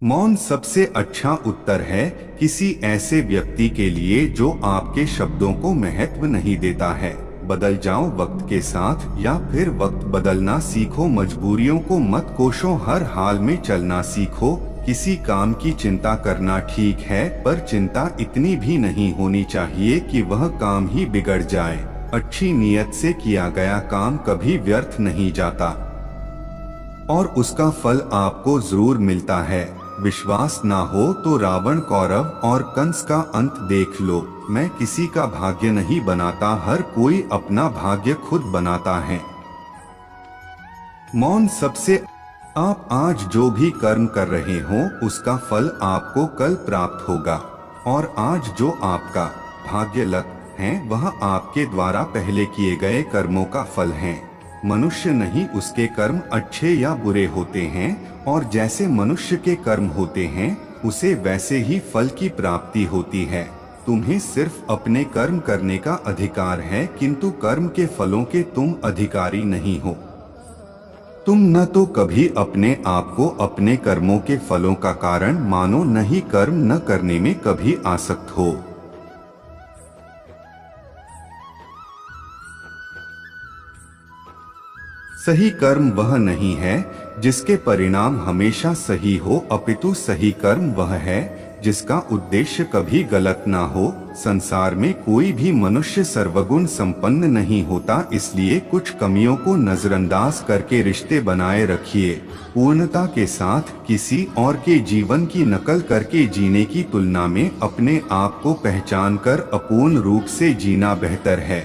मौन सबसे अच्छा उत्तर है किसी ऐसे व्यक्ति के लिए जो आपके शब्दों को महत्व नहीं देता है। बदल जाओ वक्त के साथ या फिर वक्त बदलना सीखो। मजबूरियों को मत कोसो, हर हाल में चलना सीखो। किसी काम की चिंता करना ठीक है, पर चिंता इतनी भी नहीं होनी चाहिए कि वह काम ही बिगड़ जाए। अच्छी नीयत से किया गया काम कभी व्यर्थ नहीं जाता और उसका फल आपको जरूर मिलता है। विश्वास ना हो तो रावण, कौरव और कंस का अंत देख लो। मैं किसी का भाग्य नहीं बनाता, हर कोई अपना भाग्य खुद बनाता है। मौन सबसे आप आज जो भी कर्म कर रहे हो उसका फल आपको कल प्राप्त होगा, और आज जो आपका भाग्य लक है वह आपके द्वारा पहले किए गए कर्मों का फल है। मनुष्य नहीं, उसके कर्म अच्छे या बुरे होते हैं, और जैसे मनुष्य के कर्म होते हैं उसे वैसे ही फल की प्राप्ति होती है। तुम्हें सिर्फ अपने कर्म करने का अधिकार है, किंतु कर्म के फलों के तुम अधिकारी नहीं हो। तुम न तो कभी अपने आप को अपने कर्मों के फलों का कारण मानो, न ही कर्म न करने में कभी आसक्त हो। सही कर्म वह नहीं है जिसके परिणाम हमेशा सही हो, अपितु सही कर्म वह है जिसका उद्देश्य कभी गलत ना हो। संसार में कोई भी मनुष्य सर्वगुण संपन्न नहीं होता, इसलिए कुछ कमियों को नजरअंदाज करके रिश्ते बनाए रखिए। पूर्णता के साथ किसी और के जीवन की नकल करके जीने की तुलना में अपने आप को पहचान कर अपूर्ण रूप से जीना बेहतर है।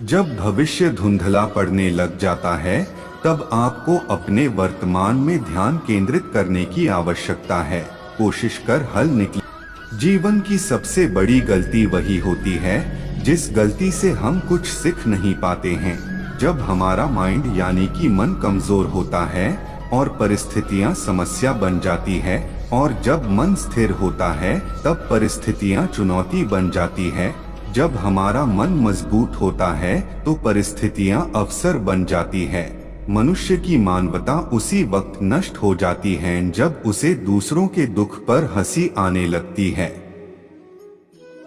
जब भविष्य धुंधला पड़ने लग जाता है तब आपको अपने वर्तमान में ध्यान केंद्रित करने की आवश्यकता है। कोशिश कर हल निकले। जीवन की सबसे बड़ी गलती वही होती है जिस गलती से हम कुछ सीख नहीं पाते हैं। जब हमारा माइंड यानी कि मन कमजोर होता है और परिस्थितियां समस्या बन जाती है, और जब मन स्थिर होता है तब परिस्थितियां चुनौती बन जाती है। जब हमारा मन मजबूत होता है तो परिस्थितियां अवसर बन जाती है। मनुष्य की मानवता उसी वक्त नष्ट हो जाती है जब उसे दूसरों के दुख पर हंसी आने लगती है।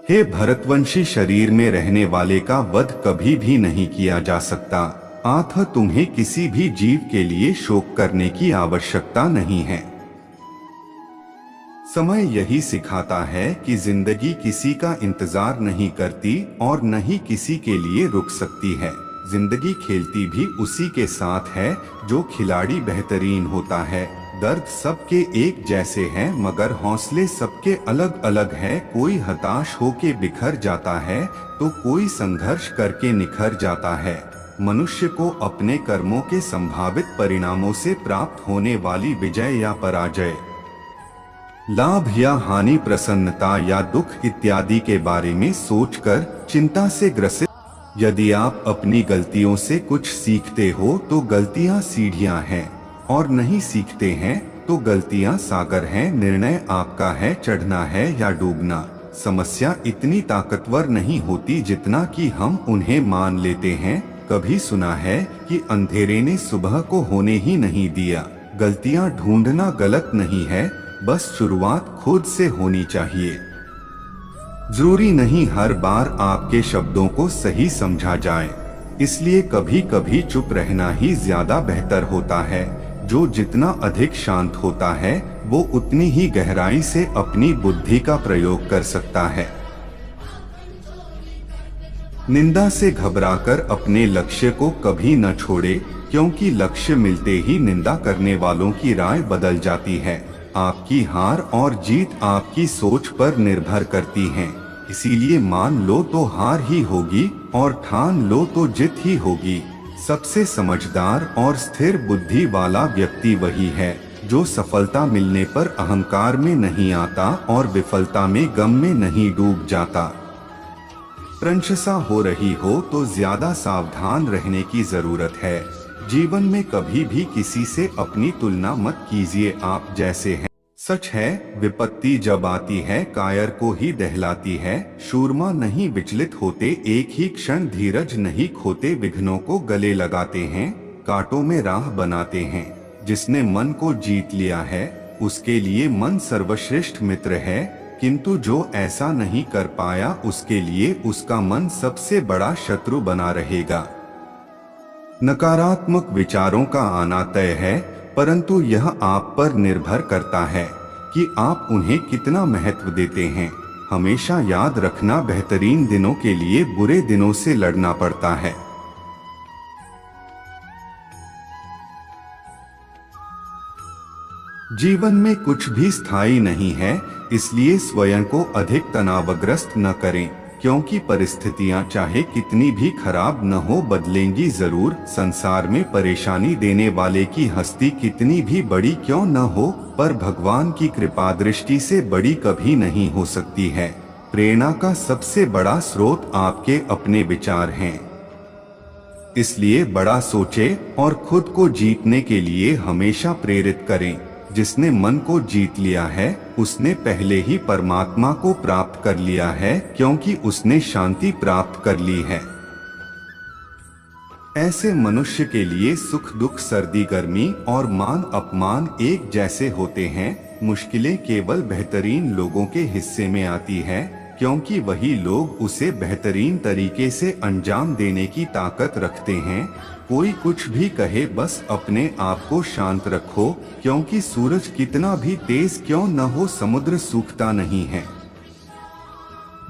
हे भरतवंशी, शरीर में रहने वाले का वध कभी भी नहीं किया जा सकता, अतः तुम्हें किसी भी जीव के लिए शोक करने की आवश्यकता नहीं है। समय यही सिखाता है कि जिंदगी किसी का इंतजार नहीं करती और न ही किसी के लिए रुक सकती है। जिंदगी खेलती भी उसी के साथ है जो खिलाड़ी बेहतरीन होता है। दर्द सबके एक जैसे हैं मगर हौसले सबके अलग अलग हैं। कोई हताश होके बिखर जाता है तो कोई संघर्ष करके निखर जाता है। मनुष्य को अपने कर्मों के संभावित परिणामों से प्राप्त होने वाली विजय या पराजय, लाभ या हानि, प्रसन्नता या दुख इत्यादि के बारे में सोचकर चिंता से ग्रसित। यदि आप अपनी गलतियों से कुछ सीखते हो तो गलतियां सीढ़ियां हैं, और नहीं सीखते हैं तो गलतियां सागर हैं। निर्णय आपका है, चढ़ना है या डूबना। समस्या इतनी ताकतवर नहीं होती जितना कि हम उन्हें मान लेते हैं। कभी सुना है कि अंधेरे ने सुबह को होने ही नहीं दिया। गलतियां ढूंढना गलत नहीं है, बस शुरुआत खुद से होनी चाहिए। जरूरी नहीं हर बार आपके शब्दों को सही समझा जाए, इसलिए कभी कभी चुप रहना ही ज्यादा बेहतर होता है। जो जितना अधिक शांत होता है वो उतनी ही गहराई से अपनी बुद्धि का प्रयोग कर सकता है। निंदा से घबराकर अपने लक्ष्य को कभी न छोड़े, क्योंकि लक्ष्य मिलते ही निंदा करने वालों की राय बदल जाती है। आपकी हार और जीत आपकी सोच पर निर्भर करती हैं। इसीलिए मान लो तो हार ही होगी और ठान लो तो जीत ही होगी। सबसे समझदार और स्थिर बुद्धि वाला व्यक्ति वही है जो सफलता मिलने पर अहंकार में नहीं आता और विफलता में गम में नहीं डूब जाता। प्रशंसा हो रही हो तो ज्यादा सावधान रहने की जरूरत है। जीवन में कभी भी किसी से अपनी तुलना मत कीजिए, आप जैसे हैं। सच है, विपत्ति जब आती है कायर को ही दहलाती है। शूरमा नहीं विचलित होते, एक ही क्षण धीरज नहीं खोते। विघ्नों को गले लगाते हैं, कांटों में राह बनाते हैं। जिसने मन को जीत लिया है उसके लिए मन सर्वश्रेष्ठ मित्र है, किंतु जो ऐसा नहीं कर पाया उसके लिए उसका मन सबसे बड़ा शत्रु बना रहेगा। नकारात्मक विचारों का आना तय है, परंतु यह आप पर निर्भर करता है कि आप उन्हें कितना महत्व देते हैं। हमेशा याद रखना, बेहतरीन दिनों के लिए बुरे दिनों से लड़ना पड़ता है। जीवन में कुछ भी स्थायी नहीं है, इसलिए स्वयं को अधिक तनावग्रस्त न करें, क्योंकि परिस्थितियां चाहे कितनी भी खराब न हो बदलेंगी जरूर। संसार में परेशानी देने वाले की हस्ती कितनी भी बड़ी क्यों न हो, पर भगवान की कृपा दृष्टि से बड़ी कभी नहीं हो सकती है। प्रेरणा का सबसे बड़ा स्रोत आपके अपने विचार हैं, इसलिए बड़ा सोचें और खुद को जीतने के लिए हमेशा प्रेरित करें। जिसने मन को जीत लिया है उसने पहले ही परमात्मा को प्राप्त कर लिया है, क्योंकि उसने शांति प्राप्त कर ली है। ऐसे मनुष्य के लिए सुख दुख, सर्दी गर्मी और मान अपमान एक जैसे होते हैं। मुश्किलें केवल बेहतरीन लोगों के हिस्से में आती है, क्योंकि वही लोग उसे बेहतरीन तरीके से अंजाम देने की ताकत रखते हैं। कोई कुछ भी कहे, बस अपने आप को शांत रखो, क्योंकि सूरज कितना भी तेज क्यों न हो समुद्र सूखता नहीं है।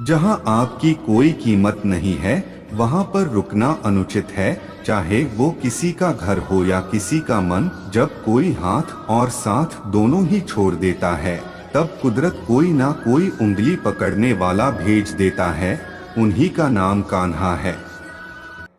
जहां आपकी कोई कीमत नहीं है वहां पर रुकना अनुचित है, चाहे वो किसी का घर हो या किसी का मन। जब कोई हाथ और साथ दोनों ही छोड़ देता है तब कुदरत कोई ना कोई उंगली पकड़ने वाला भेज देता है, उन्हीं का नाम कान्हा है।